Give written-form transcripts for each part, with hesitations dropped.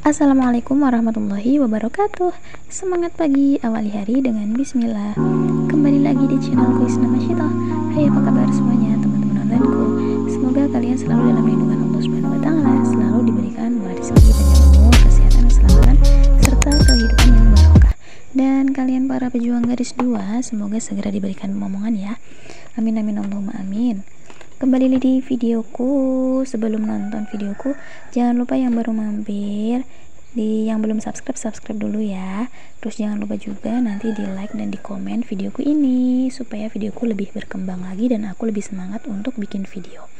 Assalamualaikum warahmatullahi wabarakatuh. Semangat pagi, awali hari dengan bismillah. Kembali lagi di channel Isna Masyito. Hai, apa kabar semuanya teman-teman onlineku? Semoga kalian selalu dalam lindungan Allah Subhanahu wa taala, selalu diberikan rezeki dan umur, kesehatan, keselamatan serta kehidupan yang barokah. Dan kalian para pejuang garis 2, semoga segera diberikan momongan ya. Amin amin Allahumma amin. Kembali di videoku. Sebelum nonton videoku, jangan lupa yang baru mampir, yang belum subscribe dulu ya. Terus jangan lupa juga nanti di like dan di komen videoku ini, supaya videoku lebih berkembang lagi dan aku lebih semangat untuk bikin video.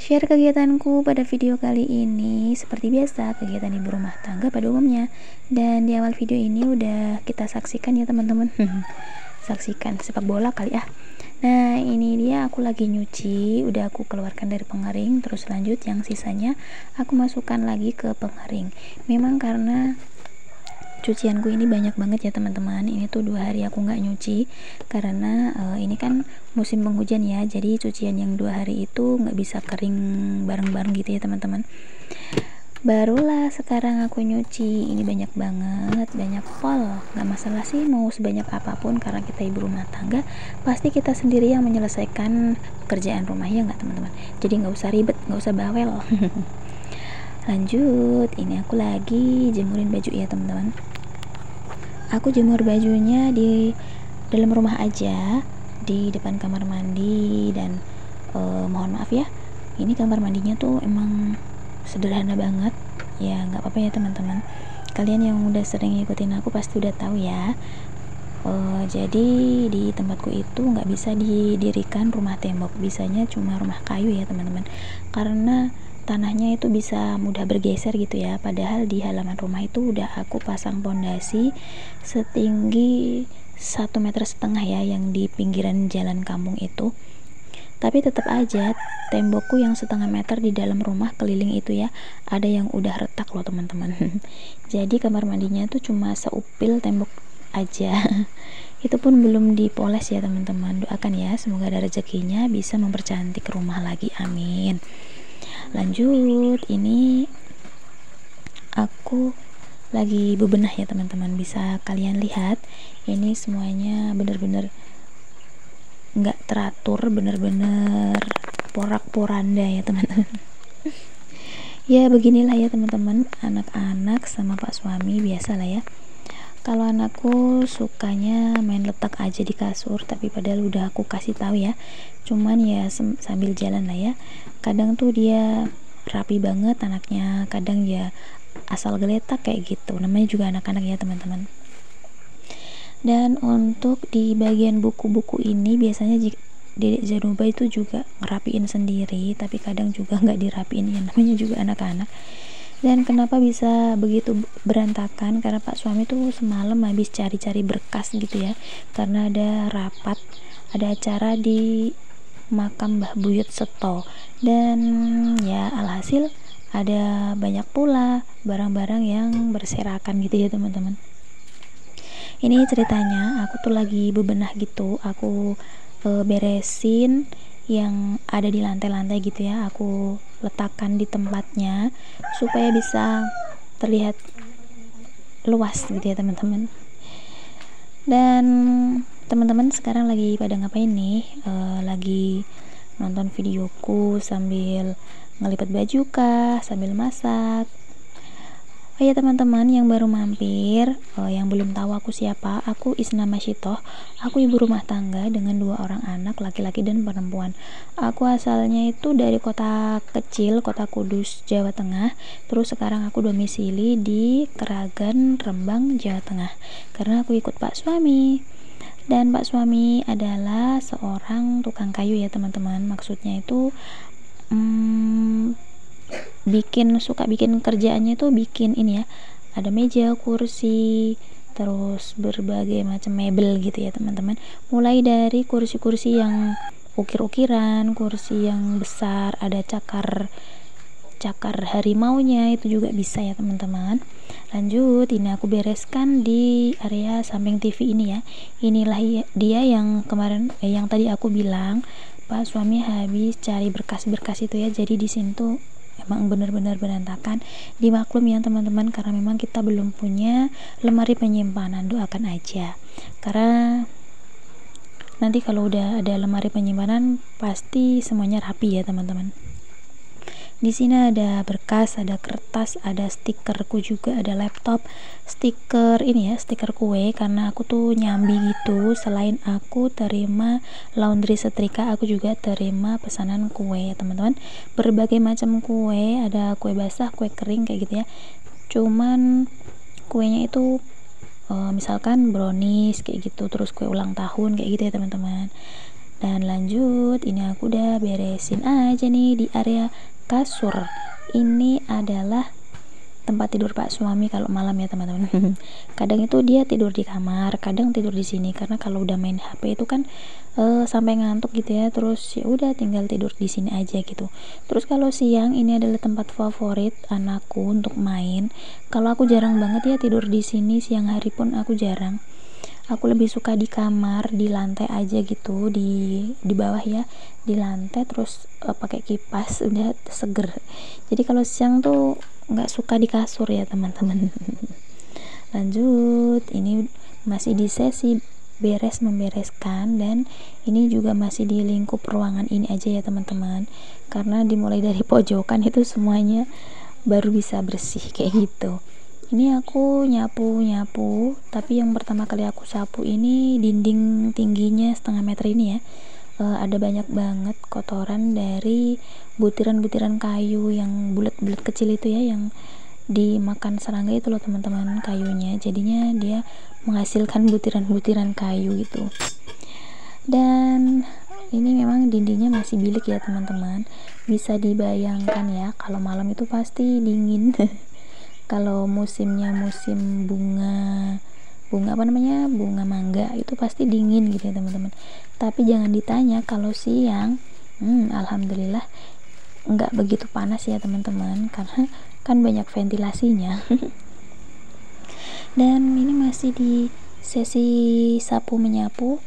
Share kegiatanku pada video kali ini seperti biasa, kegiatan ibu rumah tangga pada umumnya. Dan di awal video ini udah kita saksikan ya teman-teman. Saksikan sepak bola kali ya. Nah, ini dia aku lagi nyuci, udah aku keluarkan dari pengering, terus lanjut yang sisanya aku masukkan lagi ke pengering. Memang karena cucianku ini banyak banget ya teman-teman. Ini tuh 2 hari aku nggak nyuci karena ini kan musim penghujan ya, jadi cucian yang 2 hari itu nggak bisa kering bareng-bareng gitu ya teman-teman. Barulah sekarang aku nyuci. Ini banyak banget, banyak pol. Nggak masalah sih mau sebanyak apapun, karena kita ibu rumah tangga pasti kita sendiri yang menyelesaikan pekerjaan rumah ya nggak teman-teman. Jadi nggak usah ribet, nggak usah bawel. Lanjut, ini aku lagi jemurin baju ya teman-teman. Aku jemur bajunya di dalam rumah aja, di depan kamar mandi. Dan mohon maaf ya, ini kamar mandinya tuh emang sederhana banget ya, nggak apa-apa ya teman-teman. Kalian yang udah sering ngikutin aku pasti udah tahu ya. Jadi di tempatku itu nggak bisa didirikan rumah tembok, bisanya cuma rumah kayu ya teman-teman, karena tanahnya itu bisa mudah bergeser gitu ya. Padahal di halaman rumah itu udah aku pasang pondasi setinggi 1,5 meter ya, yang di pinggiran jalan kampung itu. Tapi tetap aja tembokku yang 1,5 meter di dalam rumah keliling itu ya, ada yang udah retak loh teman-teman. Jadi kamar mandinya tuh cuma seupil tembok aja. Itu pun belum dipoles ya teman-teman. Doakan ya, semoga ada rezekinya bisa mempercantik rumah lagi, amin. Lanjut, ini aku lagi bebenah ya teman-teman. Bisa kalian lihat, ini semuanya bener-bener nggak teratur, bener-bener porak-poranda ya teman-teman. Ya beginilah ya teman-teman, anak-anak sama pak suami biasa lah ya. Kalau anakku sukanya main letak aja di kasur, tapi padahal udah aku kasih tahu ya, cuman ya sambil jalan lah ya. Kadang tuh dia rapi banget anaknya, kadang ya asal geletak kayak gitu. Namanya juga anak-anak ya teman-teman. Dan untuk di bagian buku-buku ini biasanya Dedek Zanuba itu juga ngerapiin sendiri, tapi kadang juga nggak dirapiin ya, namanya juga anak-anak. Dan kenapa bisa begitu berantakan? Karena pak suami tuh semalam habis cari-cari berkas gitu ya, karena ada rapat, ada acara di makam Mbah Buyut Seto. Dan ya alhasil ada banyak pula barang-barang yang berserakan gitu ya teman-teman. Ini ceritanya, aku tuh lagi bebenah gitu, aku beresin yang ada di lantai-lantai gitu ya, aku letakkan di tempatnya supaya bisa terlihat luas gitu ya teman-teman. Dan teman-teman sekarang lagi pada ngapain nih? Lagi nonton videoku sambil ngelipat baju kah, sambil masak? Oh ya teman-teman yang baru mampir, yang belum tahu aku siapa, aku Isna Masyito. Aku ibu rumah tangga dengan 2 orang anak, laki-laki dan perempuan. Aku asalnya itu dari kota kecil, kota Kudus, Jawa Tengah. Terus sekarang aku domisili di Keragan, Rembang, Jawa Tengah, karena aku ikut pak suami. Dan pak suami adalah seorang tukang kayu ya teman-teman. Maksudnya itu suka bikin kerjaannya tuh bikin ini ya, ada meja, kursi, terus berbagai macam mebel gitu ya teman-teman. Mulai dari kursi-kursi yang ukir-ukiran, kursi yang besar, ada cakar harimaunya, itu juga bisa ya teman-teman. Lanjut, ini aku bereskan di area samping TV ini ya. Inilah dia yang kemarin yang tadi aku bilang pak suami habis cari berkas-berkas itu ya, jadi di sini tuh emang bener-bener berantakan, dimaklum ya teman-teman, karena memang kita belum punya lemari penyimpanan. Doakan aja, karena nanti kalau udah ada lemari penyimpanan pasti semuanya rapi ya teman-teman. Di sini ada berkas, ada kertas, ada stikerku juga, ada laptop, stiker ini ya, stiker kue, karena aku tuh nyambi gitu. Selain aku terima laundry setrika, aku juga terima pesanan kue ya teman-teman. Berbagai macam kue, ada kue basah, kue kering kayak gitu ya. Cuman kuenya itu misalkan brownies kayak gitu, terus kue ulang tahun kayak gitu ya teman-teman. Dan lanjut, ini aku udah beresin aja nih di area kasur. Ini adalah tempat tidur Pak suami kalau malam ya teman-teman. Kadang itu dia tidur di kamar, kadang tidur di sini, karena kalau udah main HP itu kan sampai ngantuk gitu ya, terus ya udah tinggal tidur di sini aja gitu. Terus kalau siang, ini adalah tempat favorit anakku untuk main. Kalau aku jarang banget ya tidur di sini, siang hari pun aku jarang. Aku lebih suka di kamar, di lantai aja gitu, di bawah ya, di lantai, terus pakai kipas, udah seger. Jadi kalau siang tuh nggak suka di kasur ya teman-teman. Lanjut, ini masih di sesi beres membereskan, dan ini juga masih di lingkup ruangan ini aja ya teman-teman, karena dimulai dari pojokan itu semuanya baru bisa bersih kayak gitu. Ini aku nyapu, tapi yang pertama kali aku sapu ini dinding tingginya 1,5 meter ini ya. Ada banyak banget kotoran dari butiran-butiran kayu yang bulat-bulat kecil itu ya, yang dimakan serangga itu loh teman-teman, kayunya. Jadinya dia menghasilkan butiran-butiran kayu gitu. Dan ini memang dindingnya masih bilik ya teman-teman. Bisa dibayangkan ya, kalau malam itu pasti dingin. Kalau musimnya musim bunga bunga mangga itu pasti dingin gitu ya teman-teman. Tapi jangan ditanya, kalau siang alhamdulillah nggak begitu panas ya teman-teman, karena kan banyak ventilasinya. Dan ini masih di sesi sapu menyapu.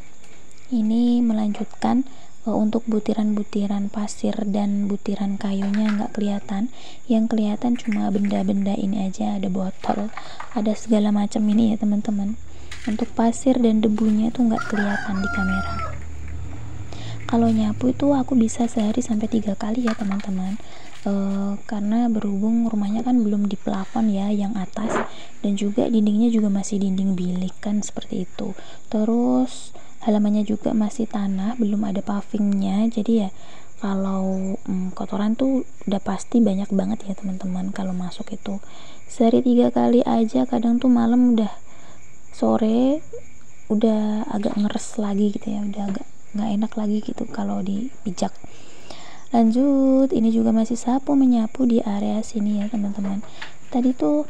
Ini melanjutkan untuk butiran-butiran pasir dan butiran kayunya nggak kelihatan, yang kelihatan cuma benda-benda ini aja, ada botol, ada segala macam ini ya teman-teman. Untuk pasir dan debunya tuh nggak kelihatan di kamera. Kalau nyapu itu aku bisa sehari sampai 3 kali ya teman-teman, karena berhubung rumahnya kan belum di plafon ya yang atas, dan juga dindingnya juga masih dinding bilik kan, seperti itu. Terus halamannya juga masih tanah, belum ada pavingnya, jadi ya kalau kotoran tuh udah pasti banyak banget ya teman-teman kalau masuk itu. Sehari 3 kali aja, kadang tuh malam udah sore udah agak ngeres lagi gitu ya, udah agak nggak enak lagi gitu kalau dipijak. Lanjut, ini juga masih sapu menyapu di area sini ya teman-teman. Tadi tuh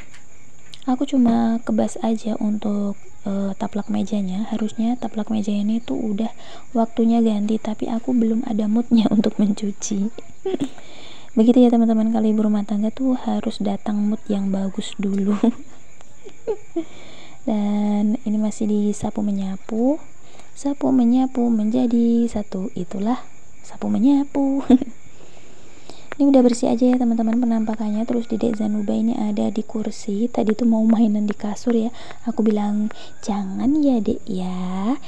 aku cuma kebas aja untuk taplak mejanya. Harusnya taplak meja ini tuh udah waktunya ganti, tapi aku belum ada moodnya untuk mencuci. Begitu ya teman-teman, kalau ibu rumah tangga tuh harus datang mood yang bagus dulu. Dan ini masih di sapu menyapu menjadi satu, itulah sapu menyapu. Ini udah bersih aja ya teman-teman penampakannya. Terus Dedek Zanuba ini ada di kursi, tadi tuh mau mainan di kasur ya, aku bilang jangan ya dek ya.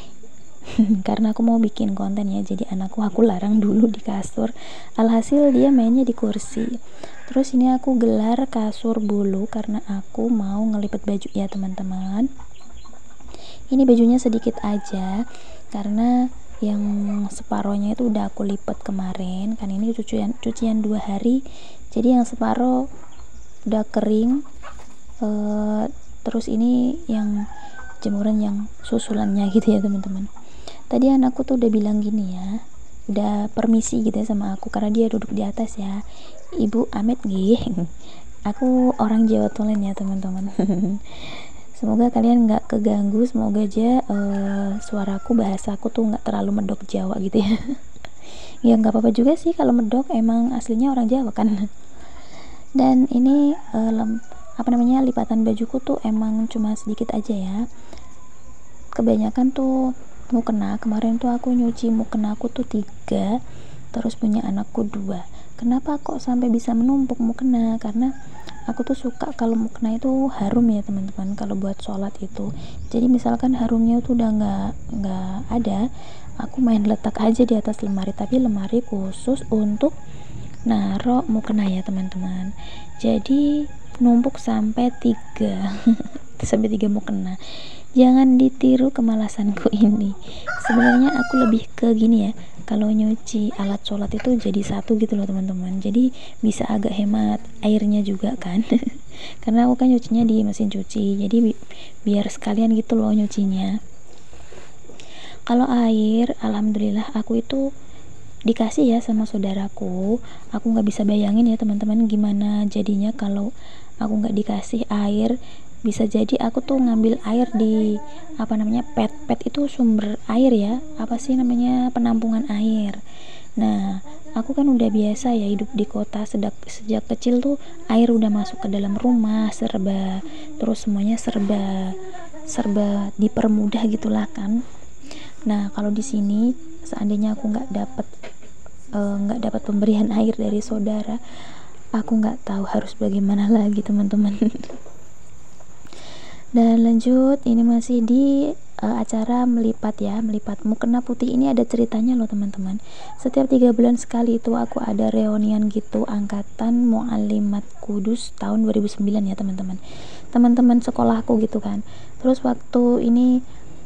Karena aku mau bikin konten ya, jadi anakku aku larang dulu di kasur, alhasil dia mainnya di kursi. Terus ini aku gelar kasur bulu karena aku mau ngelipet baju ya teman-teman. Ini bajunya sedikit aja karena yang separohnya itu udah aku lipat kemarin kan, ini cucian 2 hari, jadi yang separoh udah kering. Terus ini yang jemuran yang susulannya gitu ya teman-teman. Tadi anakku tuh udah bilang gini ya, udah permisi gitu ya sama aku, karena dia duduk di atas ya, Ibu Amet gih. Aku orang Jawa Tulen ya teman-teman. Semoga kalian nggak keganggu, semoga aja suaraku, bahasaku tuh nggak terlalu medok Jawa gitu ya. Ya nggak apa-apa juga sih kalau medok, emang aslinya orang Jawa kan. Dan ini lipatan bajuku tuh emang cuma sedikit aja ya, kebanyakan tuh mukena. Kemarin tuh aku nyuci mukena aku tuh 3, terus punya anakku 2, Kenapa kok sampai bisa menumpuk mukena? Karena aku tuh suka kalau mukena itu harum ya teman-teman, kalau buat sholat itu. Jadi misalkan harumnya tuh udah nggak ada, aku main letak aja di atas lemari, tapi lemari khusus untuk naruh mukena ya teman-teman. Jadi numpuk sampai 3 sampai 3 mukena. Jangan ditiru kemalasanku ini. Sebenarnya aku lebih ke gini ya, kalau nyuci alat sholat itu jadi satu gitu loh teman-teman, jadi bisa agak hemat airnya juga kan. Karena aku kan nyucinya di mesin cuci, jadi biar sekalian gitu loh nyucinya. Kalau air, alhamdulillah aku itu dikasih ya sama saudaraku. Aku nggak bisa bayangin ya teman-teman gimana jadinya kalau aku nggak dikasih air. Bisa jadi aku tuh ngambil air di apa namanya, pet itu sumber air ya, apa sih namanya, penampungan air. Nah, aku kan udah biasa ya hidup di kota, sejak kecil tuh air udah masuk ke dalam rumah serba, terus semuanya serba serba dipermudah gitulah kan. Nah, kalau di sini seandainya aku nggak dapat pemberian air dari saudara, aku nggak tahu harus bagaimana lagi teman-teman. Dan lanjut, ini masih di acara melipat ya, melipat mukena putih. Ini ada ceritanya loh teman-teman. Setiap 3 bulan sekali itu aku ada reunian gitu, angkatan Muallimat Kudus tahun 2009 ya teman-teman, teman-teman sekolahku gitu kan. Terus waktu ini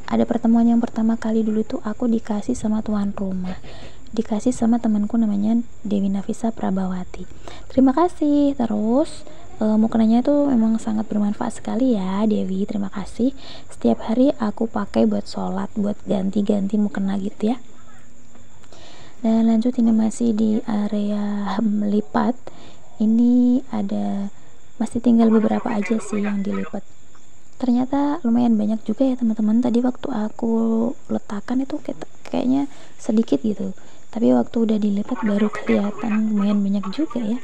ada pertemuan yang pertama kali, dulu tuh aku dikasih sama tuan rumah, dikasih sama temanku namanya Dewi Nafisa Prabawati. Terima kasih. Terus mukenanya itu memang sangat bermanfaat sekali ya Dewi, terima kasih. Setiap hari aku pakai buat sholat, buat ganti-ganti mukena gitu ya. Dan lanjut, ini masih di area melipat. Ini ada, masih tinggal beberapa aja sih yang dilipat. Ternyata lumayan banyak juga ya teman-teman. Tadi waktu aku letakkan itu kayaknya sedikit gitu, tapi waktu udah dilipat baru kelihatan lumayan banyak juga ya.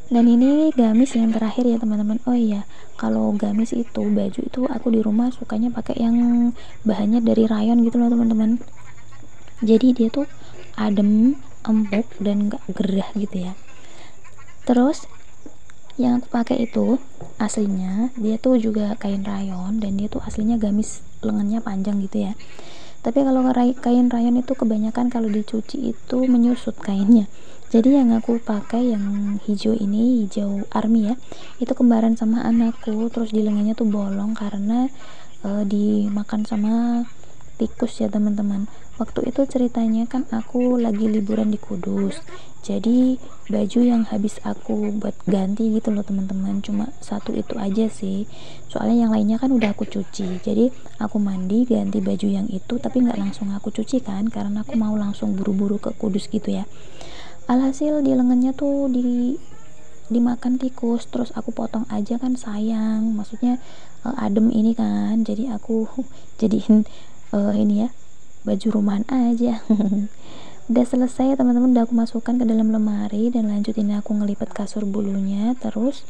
Dan ini gamis yang terakhir ya teman-teman. Oh iya, kalau gamis itu, baju itu aku di rumah sukanya pakai yang bahannya dari rayon gitu loh teman-teman. Jadi dia tuh adem, empuk, dan gak gerah gitu ya. Terus yang aku pakai itu aslinya dia tuh juga kain rayon, dan dia tuh aslinya gamis lengannya panjang gitu ya. Tapi kalau kain rayon itu kebanyakan kalau dicuci itu menyusut kainnya. Jadi yang aku pakai yang hijau ini, hijau army ya, itu kembaran sama anakku. Terus di lengannya tuh bolong karena dimakan sama tikus ya teman-teman. Waktu itu ceritanya kan aku lagi liburan di Kudus, jadi baju yang habis aku buat ganti gitu loh teman-teman cuma satu itu aja sih, soalnya yang lainnya kan udah aku cuci. Jadi aku mandi ganti baju yang itu, tapi nggak langsung aku cuci kan, karena aku mau langsung buru-buru ke Kudus gitu ya. Alhasil di lengannya tuh dimakan tikus. Terus aku potong aja kan, sayang, maksudnya adem ini kan, jadi aku jadiin ini ya, baju rumahan aja. Udah selesai teman-teman, udah aku masukkan ke dalam lemari. Dan lanjut, ini aku ngelipat kasur bulunya, terus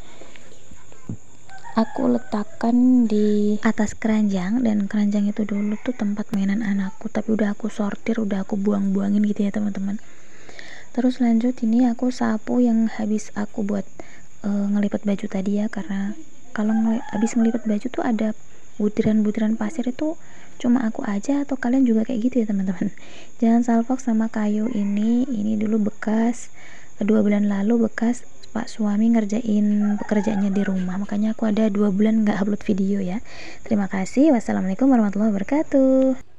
aku letakkan di atas keranjang. Dan keranjang itu dulu tuh tempat mainan anakku, tapi udah aku sortir, udah aku buang-buangin gitu ya teman-teman. Terus lanjut, ini aku sapu yang habis aku buat ngelipat baju tadi ya, karena kalau habis ngelipat baju tuh ada butiran-butiran pasir. Itu cuma aku aja atau kalian juga kayak gitu ya teman-teman? Jangan salfok sama kayu ini dulu bekas 2 bulan lalu, bekas Pak suami ngerjain pekerjaannya di rumah, makanya aku ada 2 bulan nggak upload video ya. Terima kasih. Wassalamualaikum warahmatullahi wabarakatuh.